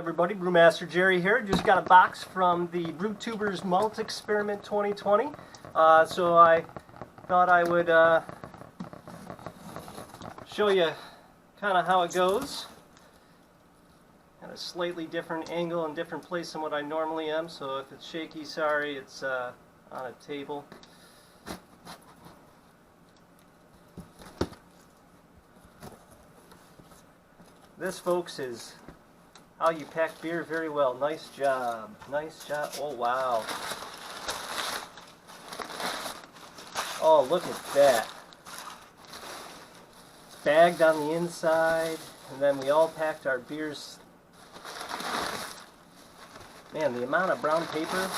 everybody, Brewmaster Jerry here. Just got a box from the Brewtubers Malt Experiment 2020. So I thought I would show you kind of how it goes. At a slightly different angle and different place than what I normally am, so if it's shaky, sorry, it's on a table. This, folks, is how you pack beer very well. Nice job. Nice job. Oh, wow. Oh, look at that. It's bagged on the inside, and then we all packed our beers. Man, the amount of brown paper,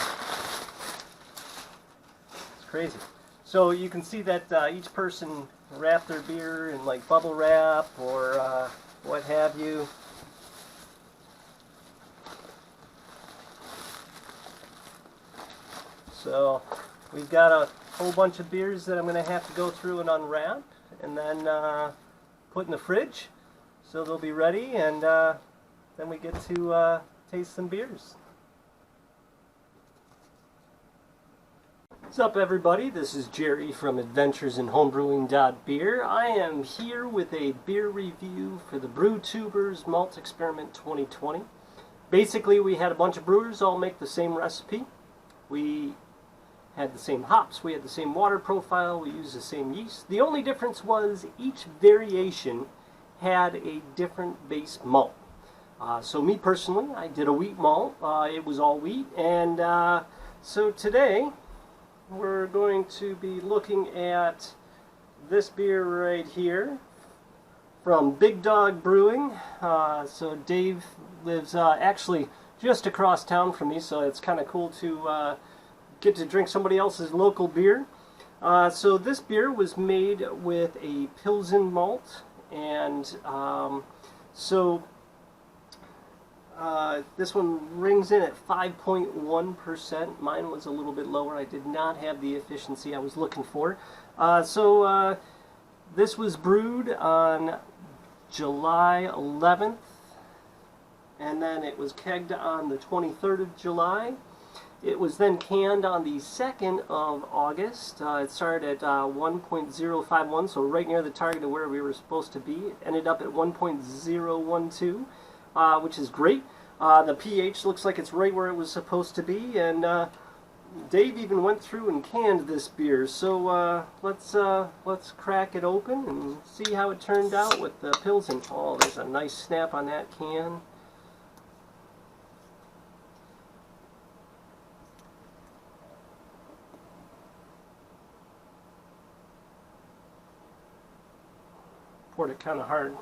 it's crazy. So you can see that each person wrapped their beer in like bubble wrap or what have you. So we've got a whole bunch of beers that I'm going to have to go through and unwrap and then put in the fridge so they'll be ready, and then we get to taste some beers. What's up, everybody? This is Jerry from Adventures in Homebrewing.beer. I am here with a beer review for the Brewtubers Malt Experiment 2020. Basically, we had a bunch of brewers all make the same recipe. We had the same hops, we had the same water profile, we used the same yeast. The only difference was each variation had a different base malt. So me personally, I did a wheat malt. It was all wheat, and so today we're going to be looking at this beer right here from Big Dog Brewing. So Dave lives actually just across town from me, so it's kind of cool to get to drink somebody else's local beer. So this beer was made with a Pilsen malt, and this one rings in at 5.1%. Mine was a little bit lower. I did not have the efficiency I was looking for. This was brewed on July 11th, and then it was kegged on the 23rd of July. It was then canned on the 2nd of August. It started at 1.051, so right near the target of where we were supposed to be. It ended up at 1.012. Which is great. The pH looks like it's right where it was supposed to be, and Dave even went through and canned this beer. So let's crack it open and see how it turned out with the Pilsen. Oh, there's a nice snap on that can. Poured it kind of hard.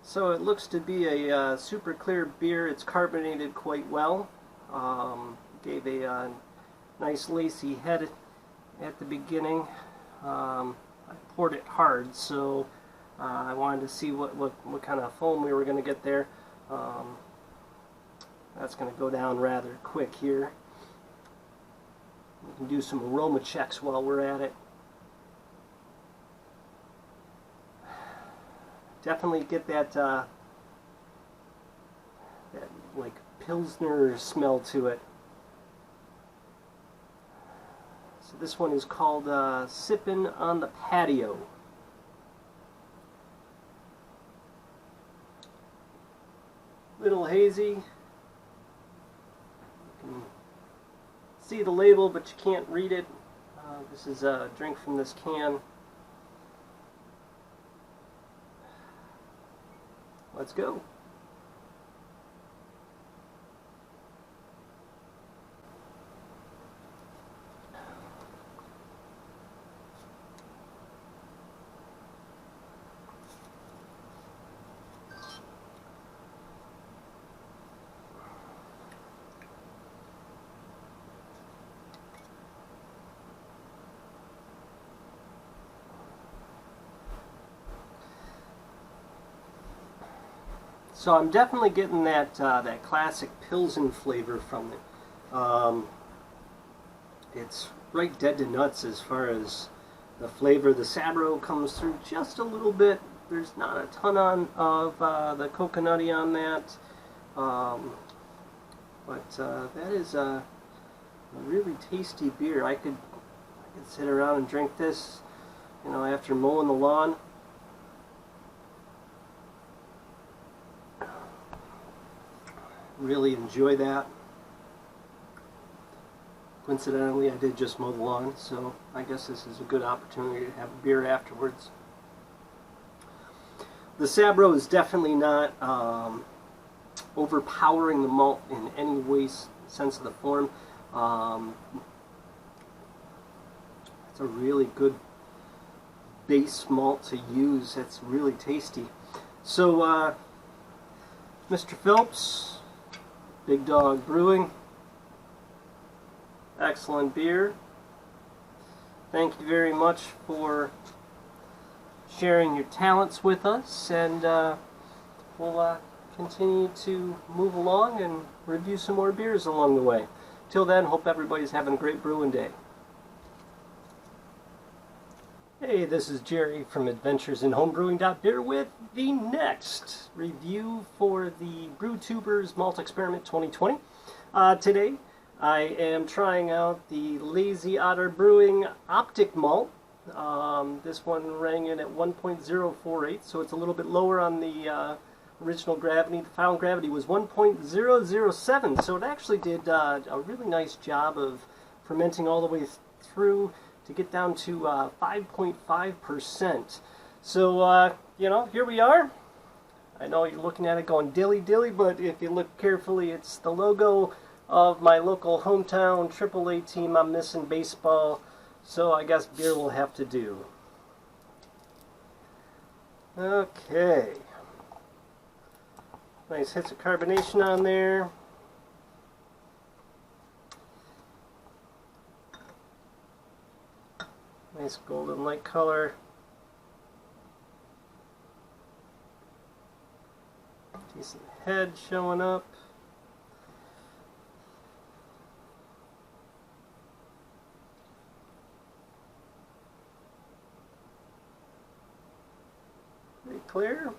So it looks to be a super clear beer. It's carbonated quite well. Gave a nice lacy head at the beginning. I poured it hard, so I wanted to see what kind of foam we were going to get there. That's going to go down rather quick here. We can do some aroma checks while we're at it. Definitely get that like Pilsner smell to it. So this one is called Sippin' on the Patio. Little hazy. You can see the label, but you can't read it. This is a drink from this can. Let's go. So I'm definitely getting that that classic Pilsen flavor from it. It's right dead to nuts as far as the flavor. The Sabro comes through just a little bit There's not a ton of the coconutty on that, but that is a really tasty beer. I could sit around and drink this, you know, after mowing the lawn. Really enjoy that. Coincidentally, I did just mow the lawn, so I guess this is a good opportunity to have a beer afterwards. The Sabro is definitely not overpowering the malt in any way, sense of the form. It's a really good base malt to use. It's really tasty. So, Mr. Phelps, Big Dog Brewing, excellent beer. Thank you very much for sharing your talents with us, and we'll continue to move along and review some more beers along the way. Till then, hope everybody's having a great brewing day. Hey, this is Jerry from Adventures in Homebrewing.beer with the next review for the Brewtubers Malt Experiment 2020. Today, I am trying out the Lazy Otter Brewing Optic Malt. This one rang in at 1.048, so it's a little bit lower on the original gravity. The final gravity was 1.007, so it actually did a really nice job of fermenting all the way through to get down to 5.5%. So, you know, here we are. I know you're looking at it going dilly dilly, but if you look carefully, it's the logo of my local hometown AAA team. I'm missing baseball, so I guess beer will have to do. Okay. Nice hits of carbonation on there. Nice golden light color. Decent head showing up. Pretty clear.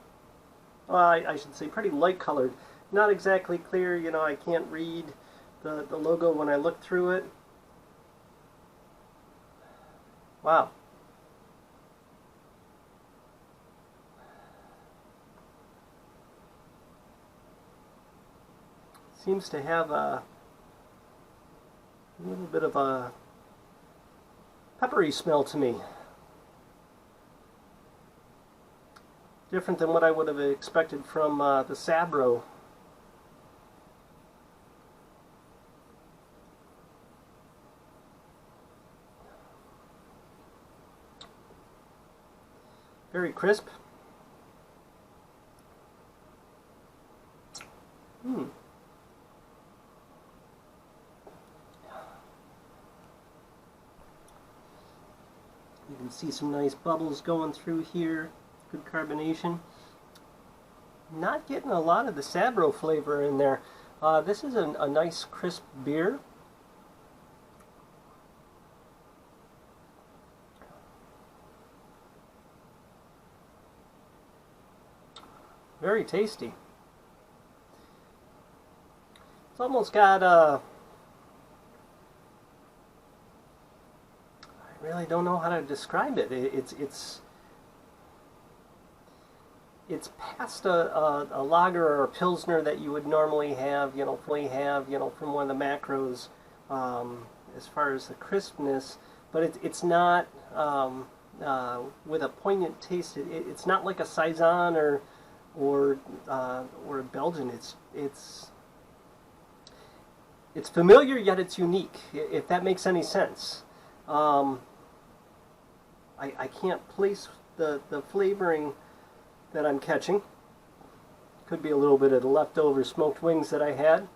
Well, I should say pretty light colored. Not exactly clear, you know, I can't read the logo when I look through it. Wow. Seems to have a little bit of a peppery smell to me. Different than what I would have expected from the Sabro. Very crisp. You can see some nice bubbles going through here. Good carbonation. Not getting a lot of the Sabro flavor in there. This is a nice crisp beer. Very tasty. It's almost got I really don't know how to describe it. It's past a lager or a pilsner that you would normally have, you know, from one of the macros, as far as the crispness. But it's not with a poignant taste. It's not like a saison or a Belgian. It's familiar yet it's unique, if that makes any sense. I can't place the flavoring that I'm catching. Could be a little bit of the leftover smoked wings that I had.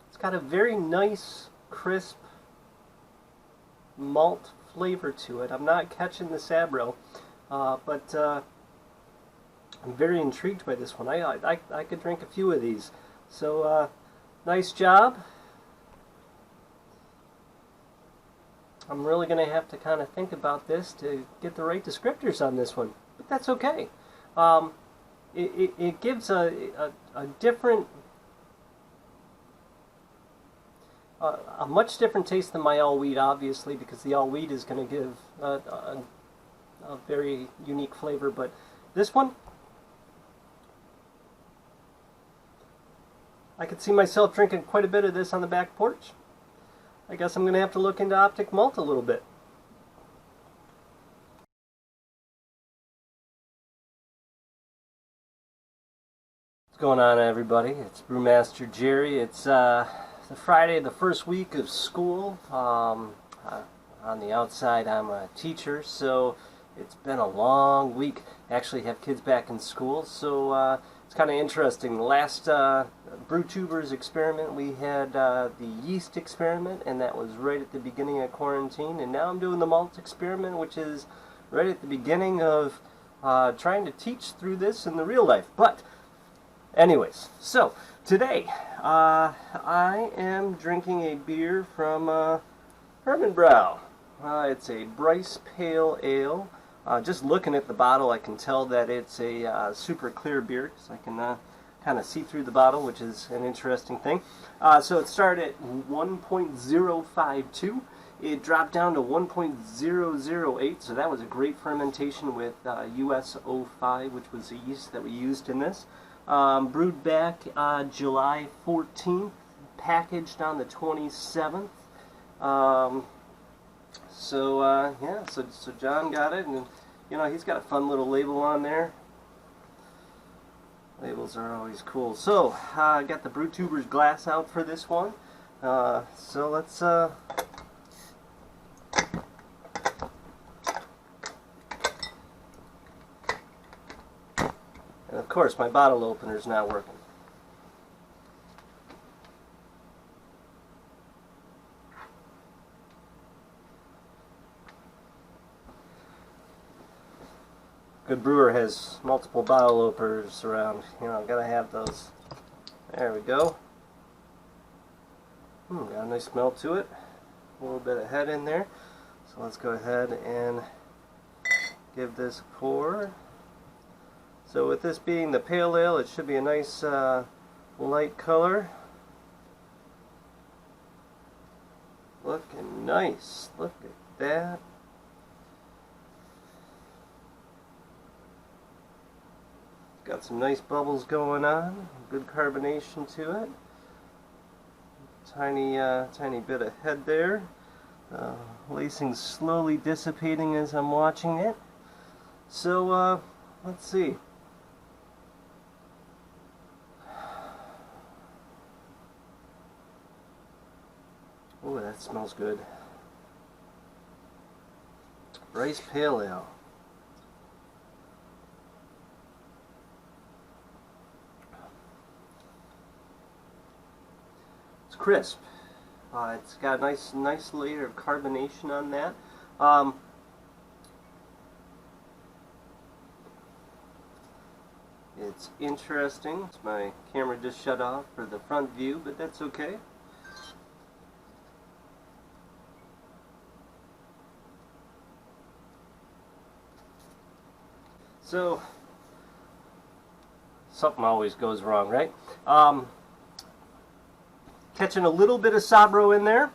It's got a very nice, crisp malt flavor to it. I'm not catching the Sabro, but I'm very intrigued by this one. I could drink a few of these. So Nice job. I'm really going to have to kind of think about this to get the right descriptors on this one, but that's okay. It gives a different, a much different taste than my all wheat, obviously, because the all wheat is going to give a very unique flavor, but this one, I could see myself drinking quite a bit of this on the back porch. I guess I'm going to have to look into Optic Malt a little bit. What's going on, everybody? It's Brewmaster Jerry. It's the Friday of the first week of school. On the outside, I'm a teacher, so it's been a long week. I actually have kids back in school, so it's kind of interesting. The last Brewtubers experiment, we had the yeast experiment, and that was right at the beginning of quarantine. And now I'm doing the malt experiment, which is right at the beginning of trying to teach through this in the real life. But anyways, so today I am drinking a beer from Herman Brow. It's a Bryce Pale Ale. Just looking at the bottle, I can tell that it's a super clear beer, because I can kind of see through the bottle, which is an interesting thing. So it started at 1.052. It dropped down to 1.008, so that was a great fermentation with US 05, which was the yeast that we used in this. Brewed back July 14th, packaged on the 27th. Yeah, so John got it, and you know, he's got a fun little label on there. Labels are always cool. So I got the Brewtubers glass out for this one. So let's and of course my bottle opener's not working. Good brewer has multiple bottle openers around. You know, gotta have those. There we go. Got a nice smell to it. A little bit of head in there. So let's go ahead and give this a pour. So with this being the pale ale, it should be a nice light color. Looking nice. Look at that. Got some nice bubbles going on, good carbonation to it. Tiny bit of head there. Lacing slowly dissipating as I'm watching it. So let's see. Oh, that smells good. Bryce Pale Ale. Crisp. It's got a nice layer of carbonation on that. It's interesting. My camera just shut off for the front view, but that's okay. So something always goes wrong, right? Catching a little bit of Sabro in there.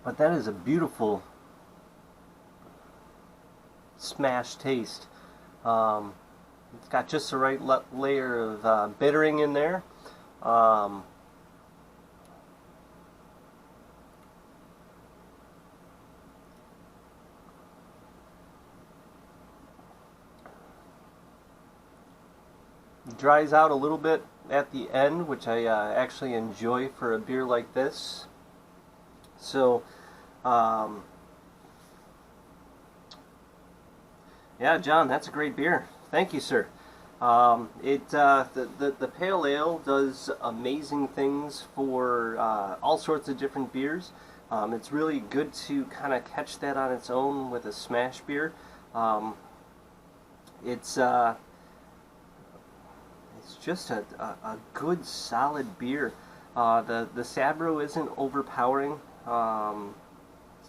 But that is a beautiful smash taste. It's got just the right layer of bittering in there. Dries out a little bit at the end, which I actually enjoy for a beer like this. So, yeah, John, that's a great beer. Thank you, sir. The pale ale does amazing things for all sorts of different beers. It's really good to kind of catch that on its own with a smash beer. It's It's just a good solid beer. The Sabro isn't overpowering, and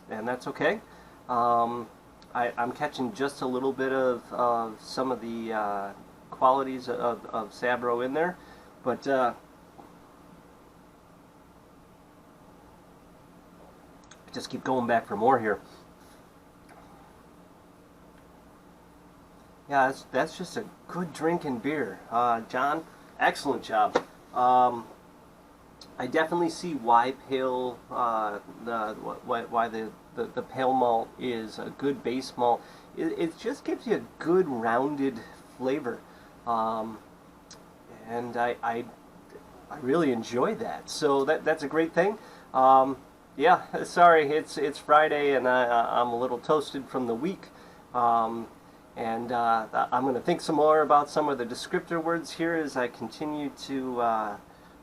that's okay. I'm catching just a little bit of some of the qualities of Sabro in there, but just keep going back for more here. Yeah, that's just a good drinking beer. John, excellent job. I definitely see why pale why the pale malt is a good base malt. It just gives you a good rounded flavor, and I really enjoy that. So that's a great thing. Yeah, sorry, it's Friday and I'm a little toasted from the week. And I'm going to think some more about some of the descriptor words here as I continue to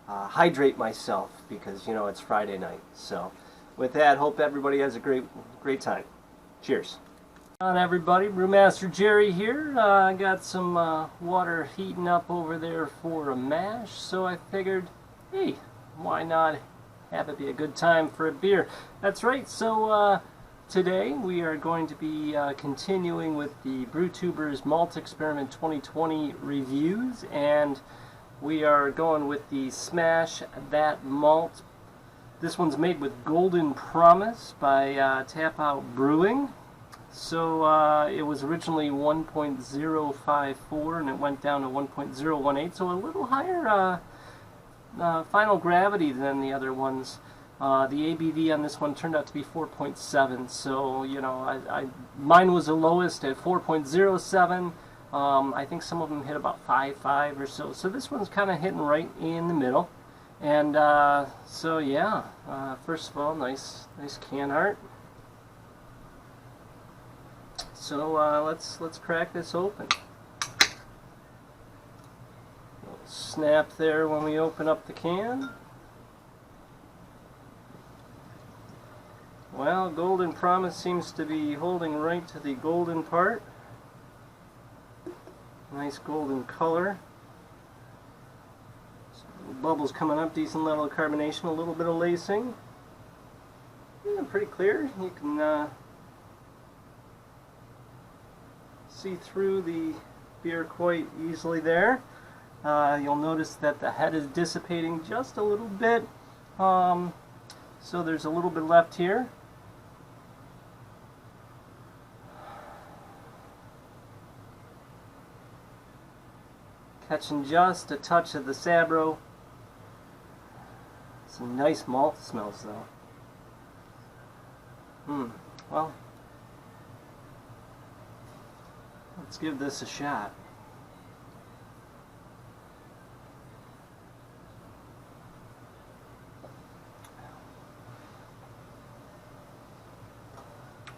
hydrate myself, because you know it's Friday night. So with that, hope everybody has a great time. Cheers. On everybody, Brewmaster Jerry here. I got some water heating up over there for a mash, so I figured, hey, why not have it be a good time for a beer? That's right. So today we are going to be continuing with the Brewtubers Malt Experiment 2020 reviews, and we are going with the Smash That Malt. This one's made with Golden Promise by Tap Out Brewing. So it was originally 1.054 and it went down to 1.018, so a little higher final gravity than the other ones. The ABV on this one turned out to be 4.7, so you know, mine was the lowest at 4.07. I think some of them hit about 5.5 or so. So this one's kind of hitting right in the middle. And so yeah, first of all, nice can art. So let's crack this open. Snap there when we open up the can. Well, Golden Promise seems to be holding right to the golden part. Nice golden color. Bubbles coming up, decent level of carbonation, a little bit of lacing. Yeah, pretty clear. You can see through the beer quite easily there. You'll notice that the head is dissipating just a little bit. So there's a little bit left here. Catching just a touch of the Sabro. Some nice malt smells though. Well, let's give this a shot.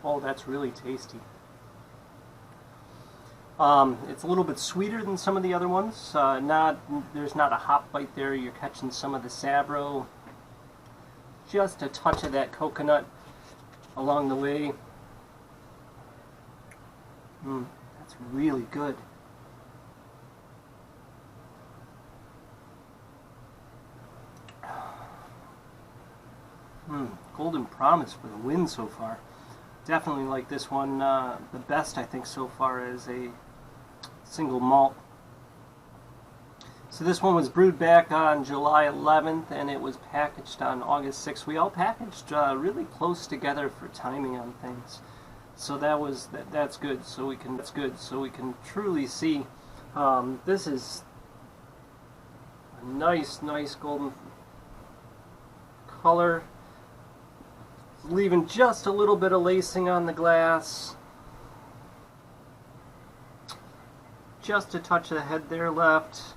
Oh, that's really tasty. It's a little bit sweeter than some of the other ones. There's not a hop bite there. You're catching some of the Sabro. Just a touch of that coconut along the way. That's really good. Golden Promise for the win so far. Definitely like this one the best, I think, so far as a single malt. So this one was brewed back on July 11th and it was packaged on August 6th. We all packaged really close together for timing on things. So that's good. So we can truly see. This is a nice golden color. Leaving just a little bit of lacing on the glass. Just a touch of the head there left.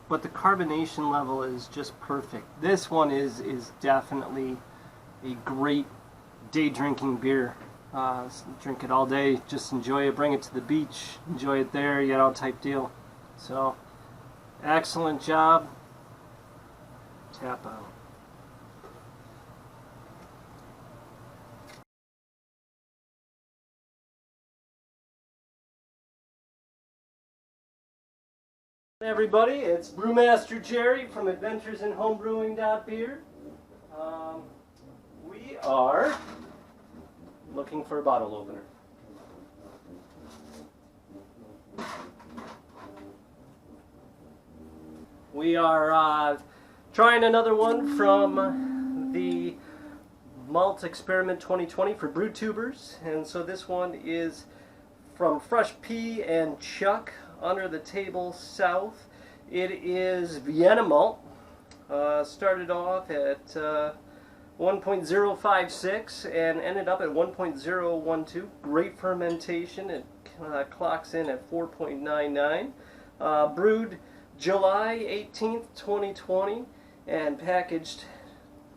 But the carbonation level is just perfect. This one is definitely a great day drinking beer. Drink it all day, just enjoy it, bring it to the beach, enjoy it there, you know, type deal. So, excellent job. Tap out. Hey everybody, it's Brewmaster Jerry from Adventures in Homebrewing.beer. We are looking for a bottle opener. We are trying another one from the Malt Experiment 2020 for Brewtubers, and so this one is from Fresh Pea and Chuck, Under the Table South. It is Vienna malt. Started off at 1.056 and ended up at 1.012. Great fermentation. It clocks in at 4.99. Brewed July 18th, 2020 and packaged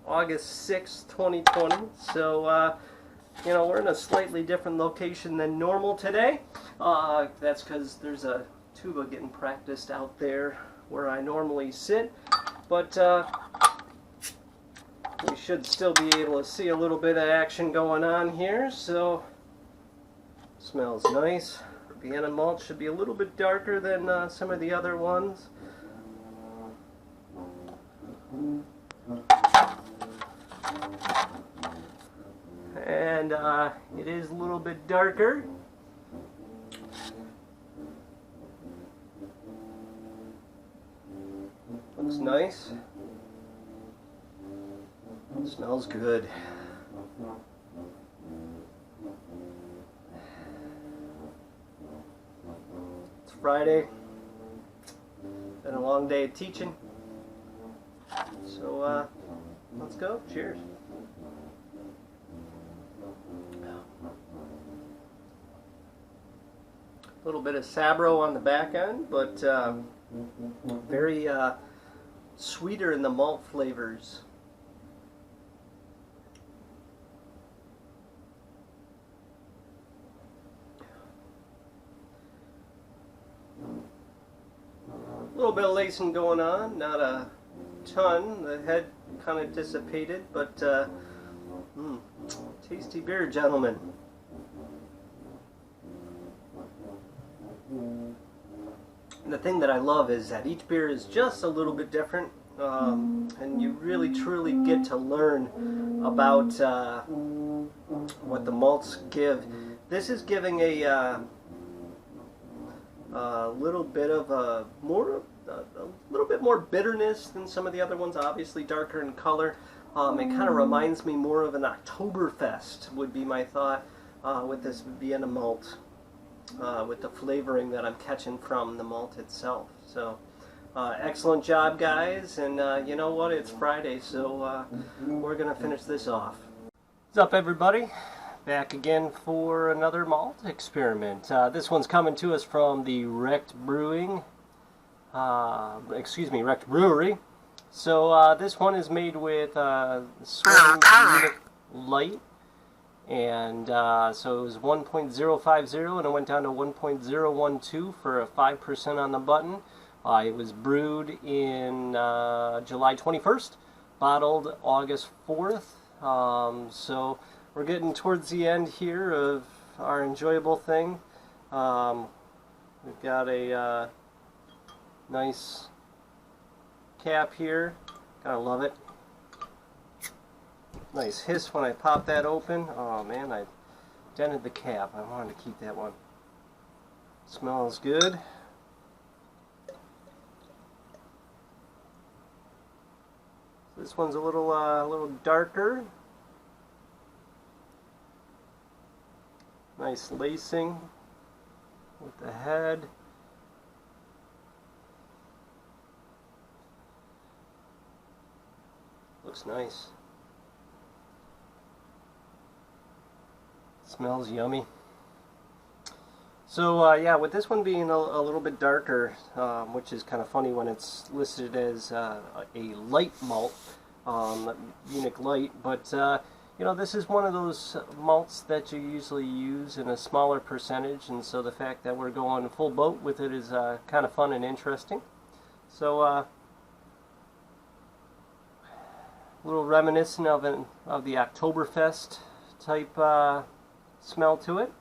August 6th, 2020. So, you know, we're in a slightly different location than normal today. That's because there's a tuba getting practiced out there where I normally sit. But we should still be able to see a little bit of action going on here. So, smells nice. Vienna malt should be a little bit darker than some of the other ones. And it is a little bit darker. Looks nice. Smells good. It's Friday. Been a long day of teaching. So let's go. Cheers. A little bit of Sabro on the back end, but very sweeter in the malt flavors. A little bit of lacing going on, not a ton. The head kind of dissipated, but tasty beer, gentlemen. And the thing that I love is that each beer is just a little bit different, and you really truly get to learn about what the malts give. This is giving a little bit of a little bit more bitterness than some of the other ones. Obviously darker in color. It kind of reminds me more of an Oktoberfest would be my thought with this Vienna malt. With the flavoring that I'm catching from the malt itself. So, excellent job, guys, and you know what, it's Friday, so we're going to finish this off. What's up, everybody? Back again for another malt experiment. This one's coming to us from the Wrecked Brewery. So, this one is made with Swiss Munich Light. And so it was 1.050 and it went down to 1.012 for a 5% on the button. It was brewed in July 21st, bottled August 4th. So we're getting towards the end here of our enjoyable thing. We've got a nice cap here. Gotta love it. Nice hiss when I pop that open. Oh man, I dented the cap. I wanted to keep that one. Smells good. This one's a little darker. Nice lacing with the head. Looks nice. Smells yummy. So yeah, with this one being a little bit darker, which is kind of funny when it's listed as a light malt, Munich Light, but you know, this is one of those malts that you usually use in a smaller percentage, and so the fact that we're going full boat with it is kind of fun and interesting. So a little reminiscent of the Oktoberfest type smell to it.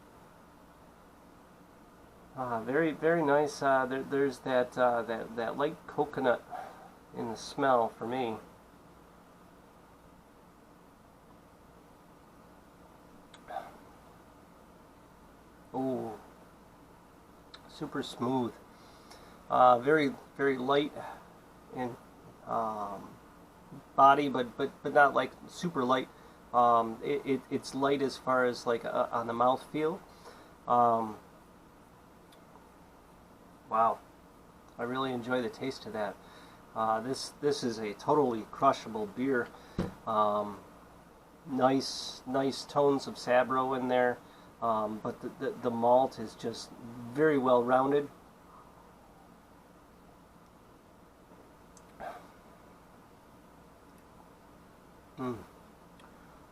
Very, very nice. There's that light coconut in the smell for me. Ooh, super smooth. Very, very light in body, but not like super light. It's light as far as like on the mouth feel. Wow, I really enjoy the taste of that. This is a totally crushable beer. Nice tones of Sabro in there, but the malt is just very well rounded.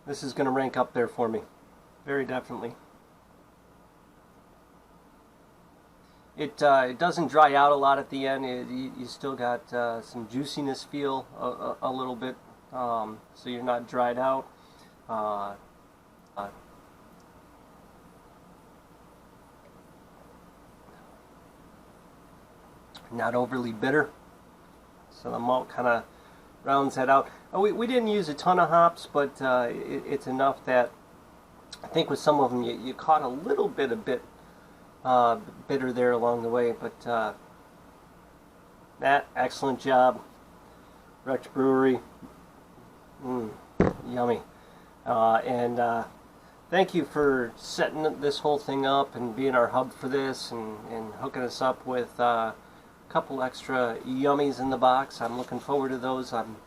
This is going to rank up there for me, very definitely. It doesn't dry out a lot at the end. You still got some juiciness feel a little bit, so you're not dried out. Not overly bitter, so the malt kind of rounds that out. We didn't use a ton of hops, but it's enough that I think with some of them you caught a little bit of bitter there along the way. But Matt, excellent job. Rex Brewery, yummy. And thank you for setting this whole thing up and being our hub for this, and hooking us up with couple extra yummies in the box. I'm looking forward to those. I'm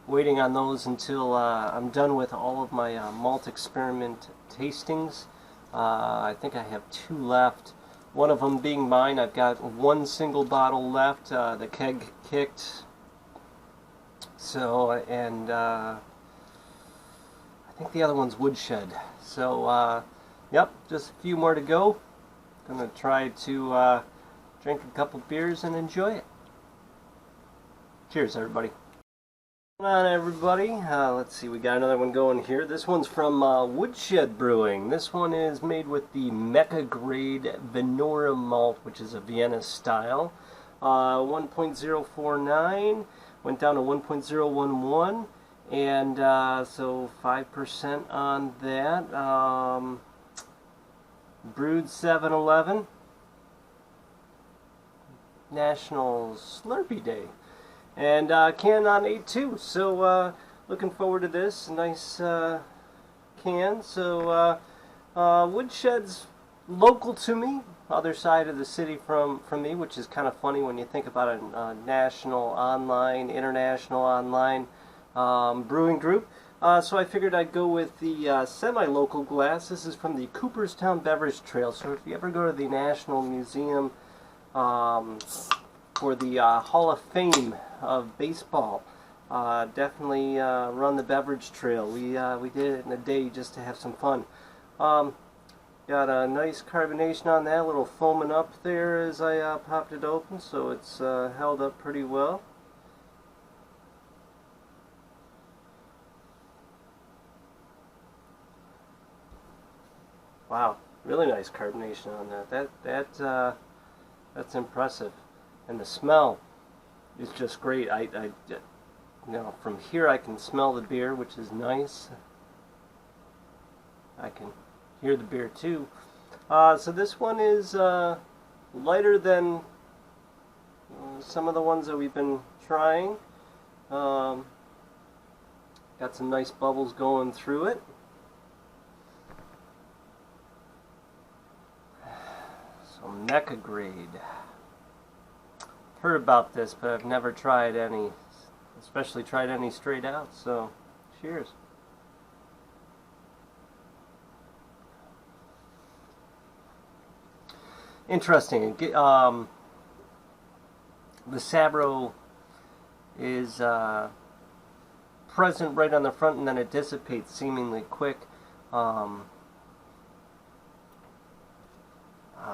waiting on those until I'm done with all of my malt experiment tastings. I think I have 2 left. One of them being mine. I've got 1 single bottle left. The keg kicked. So, and I think the other one's Woodshed. So, yep, just a few more to go. Gonna try to drink a couple beers and enjoy it. Cheers, everybody. Come on, everybody. Let's see, we got another one going here. This one's from Woodshed Brewing. This one is made with the Mecca Grade Venora malt, which is a Vienna style. 1.049, went down to 1.011, and so 5% on that. Brewed 7-11. National Slurpee Day, and canned on 8/2. So looking forward to this nice can. So Woodshed's local to me, other side of the city from me, which is kind of funny when you think about a national online, international online brewing group. So I figured I'd go with the semi-local glass. This is from the Cooperstown Beverage Trail. So if you ever go to the National Museum for the Hall of Fame of baseball, definitely run the beverage trail. We did it in a day just to have some fun. Got a nice carbonation on that, a little foaming up there as I popped it open, so it's held up pretty well. Wow, really nice carbonation on that. That's impressive, and the smell is just great. You know, from here I can smell the beer, which is nice. I can hear the beer too. So this one is lighter than some of the ones that we've been trying. Got some nice bubbles going through it. So Mecca Grade. Heard about this, but I've never tried any, especially tried any straight out. So cheers. Interesting. The Sabro is present right on the front, and then it dissipates seemingly quick.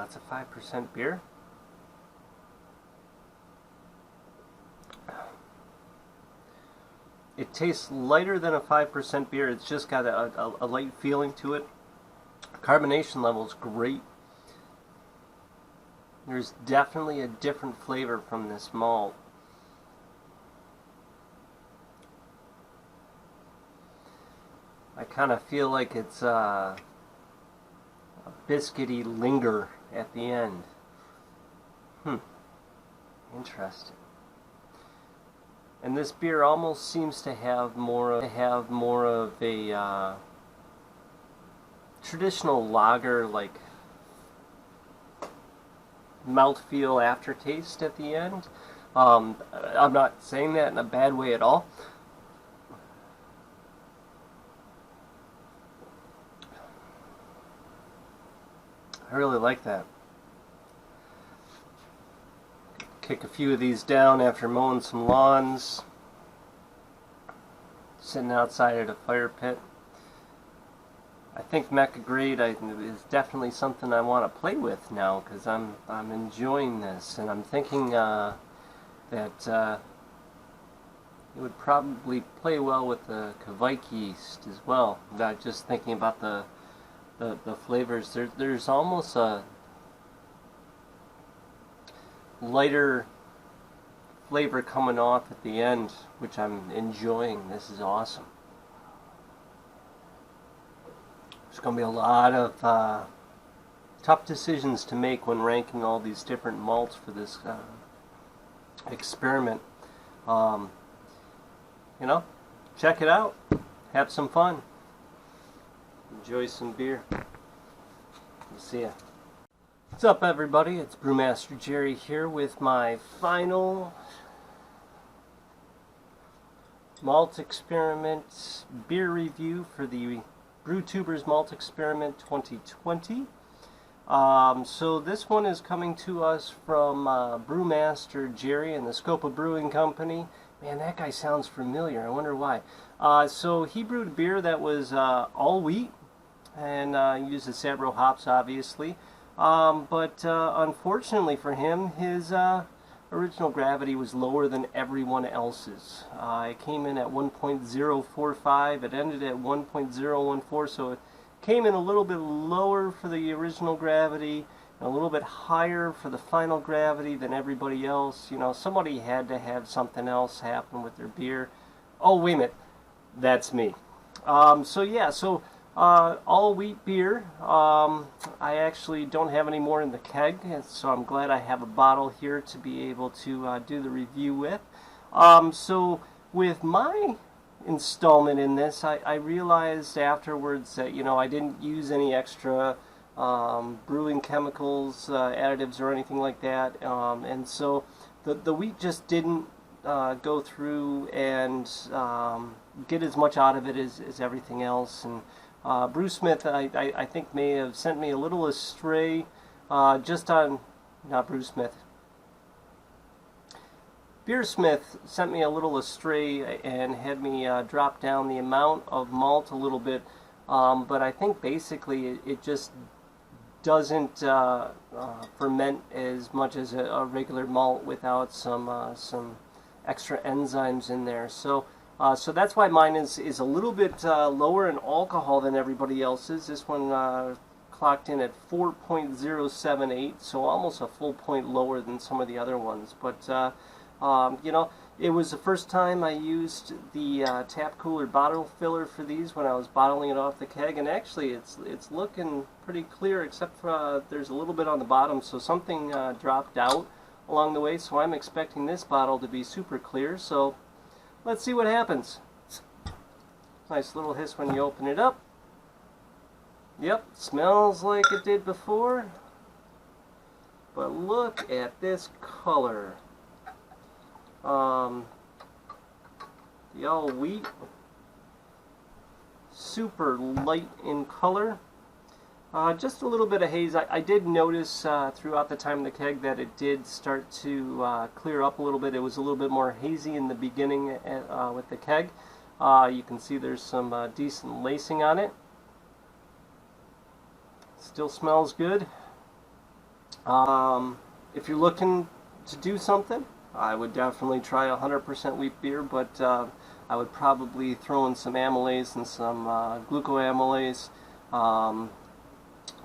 It's a 5% beer. It tastes lighter than a 5% beer. It's just got a light feeling to it. Carbonation level is great. There's definitely a different flavor from this malt. I kind of feel like it's a biscuity linger at the end. Interesting. And this beer almost seems to have more of a traditional lager, like mouthfeel aftertaste at the end. I'm not saying that in a bad way at all. I really like that. Kick a few of these down after mowing some lawns, sitting outside at a fire pit. I think Mecha Grade is definitely something I want to play with now, because I'm enjoying this, and I'm thinking that it would probably play well with the Kvike yeast as well. Not just thinking about the flavors. There's almost a lighter flavor coming off at the end, which I'm enjoying. This is awesome. There's going to be a lot of tough decisions to make when ranking all these different malts for this experiment. You know, check it out. Have some fun. Enjoy some beer. See ya. What's up, everybody? It's Brewmaster Jerry here with my final malt experiment beer review for the Brewtubers Malt Experiment 2020. So this one is coming to us from Brewmaster Jerry and the Scope of Brewing Company. Man, that guy sounds familiar. I wonder why. So he brewed a beer that was all wheat and used the Sabro hops, obviously. But unfortunately for him, his original gravity was lower than everyone else's. It came in at 1.045. It ended at 1.014, so it came in a little bit lower for the original gravity and a little bit higher for the final gravity than everybody else. You know, somebody had to have something else happen with their beer. Oh, wait a minute. That's me. So yeah, so all wheat beer. I actually don't have any more in the keg, so I'm glad I have a bottle here to be able to do the review with. So with my installment in this, I realized afterwards that, you know, I didn't use any extra brewing chemicals, additives, or anything like that, and so the wheat just didn't go through and get as much out of it as everything else. And Brewsmith, I think, may have sent me a little astray just on, not Brewsmith, Beersmith sent me a little astray and had me drop down the amount of malt a little bit, but I think basically it just doesn't ferment as much as a regular malt without some extra enzymes in there. So that's why mine is a little bit lower in alcohol than everybody else's. This one clocked in at 4.078, so almost a full point lower than some of the other ones. But you know, it was the first time I used the tap cooler bottle filler for these when I was bottling it off the keg, and actually it's looking pretty clear, except for there's a little bit on the bottom, so something dropped out along the way. So I'm expecting this bottle to be super clear. So let's see what happens. Nice little hiss when you open it up. Yep, smells like it did before. But look at this color. The all wheat, super light in color. Just a little bit of haze. I did notice throughout the time in the keg that it did start to clear up a little bit. It was a little bit more hazy in the beginning with the keg. You can see there's some decent lacing on it. Still smells good. If you're looking to do something, I would definitely try 100% wheat beer, but I would probably throw in some amylase and some glucoamylase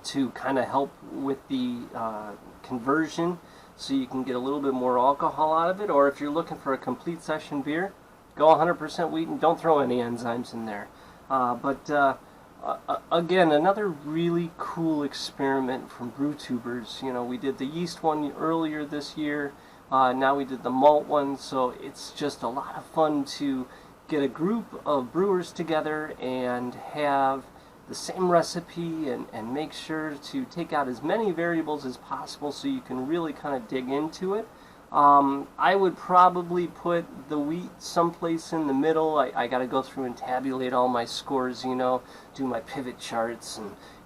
to kind of help with the conversion, so you can get a little bit more alcohol out of it. Or if you're looking for a complete session beer, go 100% wheat and don't throw any enzymes in there. Again, another really cool experiment from Brewtubers. You know, we did the yeast one earlier this year. Now we did the malt one, so it's just a lot of fun to get a group of brewers together and have the same recipe and make sure to take out as many variables as possible so you can really kind of dig into it. I would probably put the wheat someplace in the middle. I got to go through and tabulate all my scores, you know, do my pivot charts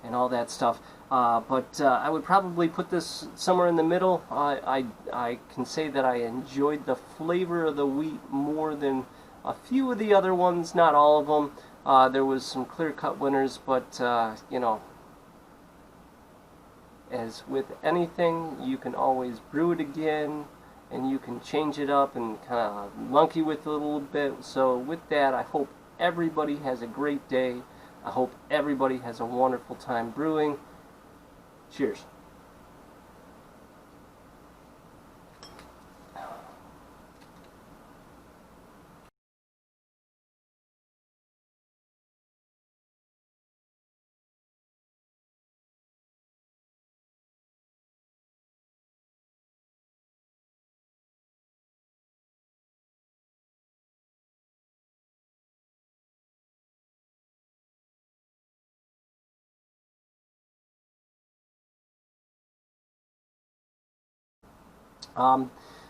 and all that stuff. I would probably put this somewhere in the middle. I can say that I enjoyed the flavor of the wheat more than a few of the other ones, not all of them. There was some clear-cut winners, but you know, as with anything, you can always brew it again, and you can change it up and kind of monkey with it a little bit. So with that, I hope everybody has a great day. I hope everybody has a wonderful time brewing. Cheers.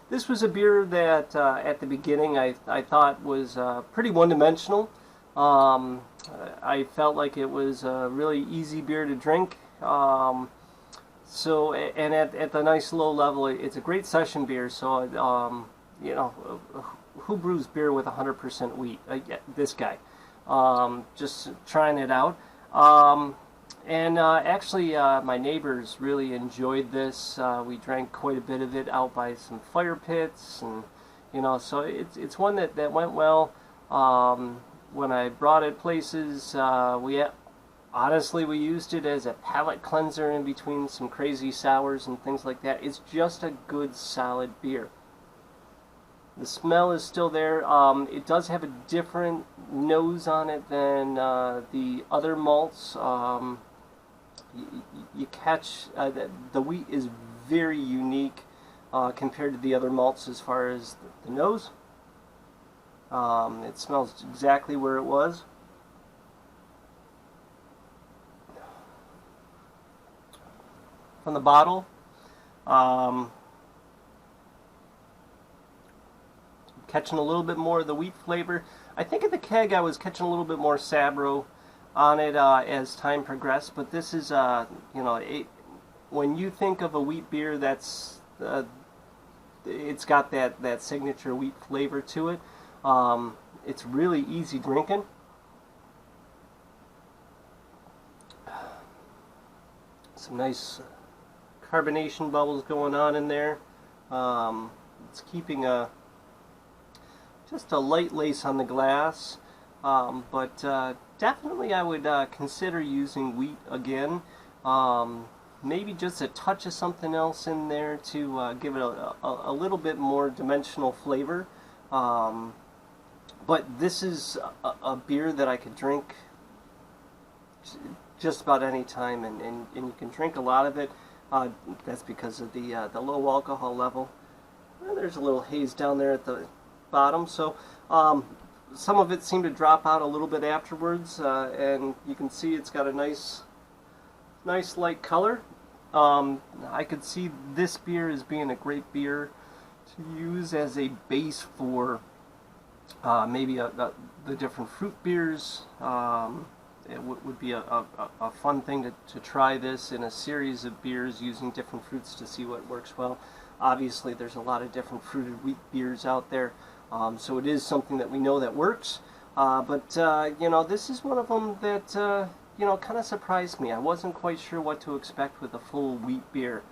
This was a beer that at the beginning I thought was pretty one-dimensional. I felt like it was a really easy beer to drink. And at the nice low level, it's a great session beer. So you know, who brews beer with 100% wheat? Yeah, this guy. Just trying it out. Actually, my neighbors really enjoyed this. We drank quite a bit of it out by some fire pits, and you know, so it's one that went well. When I brought it places, honestly we used it as a palate cleanser in between some crazy sours and things like that. It's just a good solid beer. The smell is still there. It does have a different nose on it than the other malts. You catch the wheat is very unique compared to the other malts as far as the nose. It smells exactly where it was. From the bottle, catching a little bit more of the wheat flavor. I think at the keg I was catching a little bit more Sabro on it as time progressed, but this is you know, when you think of a wheat beer, that's it's got that signature wheat flavor to it. It's really easy drinking. Some nice carbonation bubbles going on in there. It's keeping just a light lace on the glass, definitely I would consider using wheat again. Maybe just a touch of something else in there to give it a little bit more dimensional flavor. But this is a beer that I could drink just about any time, and you can drink a lot of it. That's because of the low alcohol level. There's a little haze down there at the bottom, so some of it seemed to drop out a little bit afterwards, and you can see it's got a nice light color. I could see this beer as being a great beer to use as a base for maybe the different fruit beers. It would be a fun thing to try this in a series of beers using different fruits to see what works well. Obviously there's a lot of different fruited wheat beers out there, so it is something that we know that works. You know, this is one of them that you know, kind of surprised me. I wasn't quite sure what to expect with a full wheat beer.